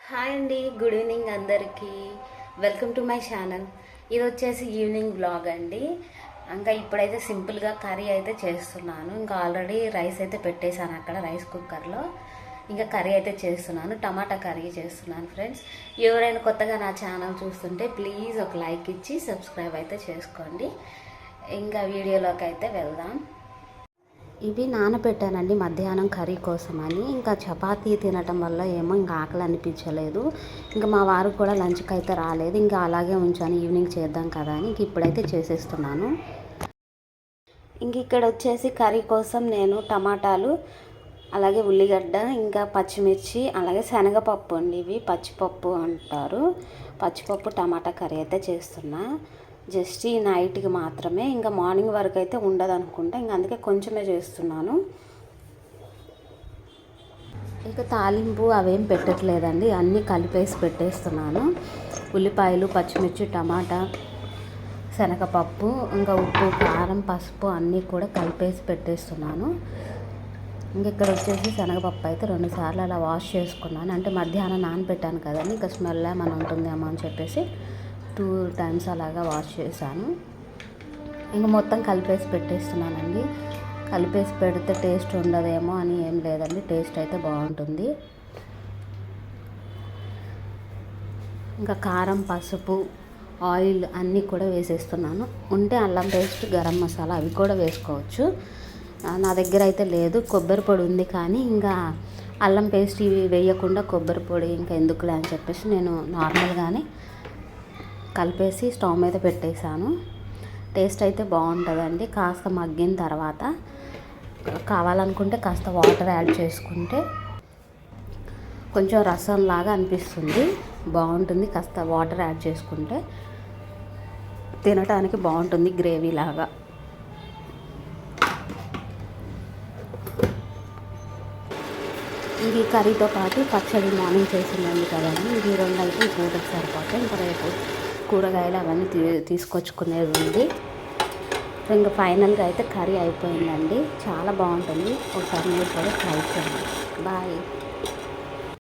Hi అండి, good evening అందరికీ. Welcome to my channel. ఇది వచ్చేసి ఈవినింగ్ బ్లాగ్ అండి. ఇంకా ఇప్పుడైతే సింపుల్గా కర్రీ అయితే చేస్తున్నాను. ఇంకా ఆల్రెడీ రైస్ అయితే పెట్టేశాను అక్కడ రైస్ కుక్కర్లో. ఇంకా కర్రీ అయితే చేస్తున్నాను, టమాటా కర్రీ చేస్తున్నాను ఫ్రెండ్స్. ఎవరైనా కొత్తగా నా ఛానల్ చూస్తుంటే ప్లీజ్ ఒక లైక్ ఇచ్చి సబ్స్క్రైబ్ అయితే చేసుకోండి. ఇంకా వీడియోలోకి అయితే వెళ్దాం. ఇవి నానబెట్టానండి మధ్యాహ్నం కర్రీ కోసమని. ఇంకా చపాతీ తినటం వల్ల ఏమో ఇంకా ఆకలి అనిపించలేదు. ఇంకా మా వారు కూడా లంచ్కి అయితే రాలేదు. ఇంకా అలాగే ఉంచాను, ఈవినింగ్ చేద్దాం కదా అని. ఇంక ఇప్పుడైతే చేసేస్తున్నాను. ఇంక ఇక్కడ వచ్చేసి కర్రీ కోసం నేను టమాటాలు, అలాగే ఉల్లిగడ్డ, ఇంకా పచ్చిమిర్చి, అలాగే శనగపప్పు అండి, ఇవి పచ్చిపప్పు అంటారు. పచ్చిపప్పు టమాటా కర్రీ అయితే చేస్తున్నా. జస్ట్ ఈ నైట్కి మాత్రమే, ఇంకా మార్నింగ్ వరకు అయితే ఉండదు అనుకుంటా. ఇంకా అందుకే కొంచెమే చేస్తున్నాను. ఇంకా తాలింపు అవేం పెట్టట్లేదండి, అన్నీ కలిపేసి పెట్టేస్తున్నాను. ఉల్లిపాయలు, పచ్చిమిర్చి, టమాటా, శనగపప్పు, ఇంకా ఉప్పు, కారం, పసుపు అన్నీ కూడా కలిపేసి పెట్టేస్తున్నాను. ఇంక ఇక్కడ వచ్చేసి శనగపప్పు అయితే 2 సార్లు అలా వాష్ చేసుకున్నాను. అంటే మధ్యాహ్నం నానబెట్టాను కదండి, ఇంకా స్మెల్ ఏమైనా ఉంటుందేమో అని చెప్పేసి 2 టైమ్స్ అలాగా వాష్ చేశాను. ఇంకా మొత్తం కలిపేసి పెట్టేస్తున్నానండి. కలిపేసి పెడితే టేస్ట్ ఉండదేమో అని ఏం లేదండి, టేస్ట్ అయితే బాగుంటుంది. ఇంకా కారం, పసుపు, ఆయిల్ అన్నీ కూడా వేసేస్తున్నాను. ఉంటే అల్లం పేస్ట్, గరం మసాలా అవి కూడా వేసుకోవచ్చు. నా దగ్గర అయితే లేదు, కొబ్బరి పొడి ఉంది. కానీ ఇంకా అల్లం పేస్ట్ ఇవి వేయకుండా కొబ్బరి పొడి ఇంకా ఎందుకులే అని చెప్పేసి నేను నార్మల్గానే కలిపేసి స్టవ్ మీద పెట్టేశాను. టేస్ట్ అయితే బాగుంటుందండి. కాస్త మగ్గిన తర్వాత కావాలనుకుంటే కాస్త వాటర్ యాడ్ చేసుకుంటే కొంచెం రసంలాగా అనిపిస్తుంది, బాగుంటుంది. కాస్త వాటర్ యాడ్ చేసుకుంటే తినటానికి బాగుంటుంది, గ్రేవీ లాగా. ఇది కర్రీతో పాటు పచ్చడి మార్నింగ్ చేసిందండి కదండి, ఇది 2 అయితే ఈ పూటకి సరిపోతాయి. ఇంకా రేపు కూరగాయలు అవన్నీ తీసుకొచ్చుకునేది ఉంది. ఇంకా ఫైనల్గా అయితే కర్రీ అయిపోయిందండి. చాలా బాగుంటుంది, ఒకసారి మీరు కూడా ట్రై చేయండి. బాయ్.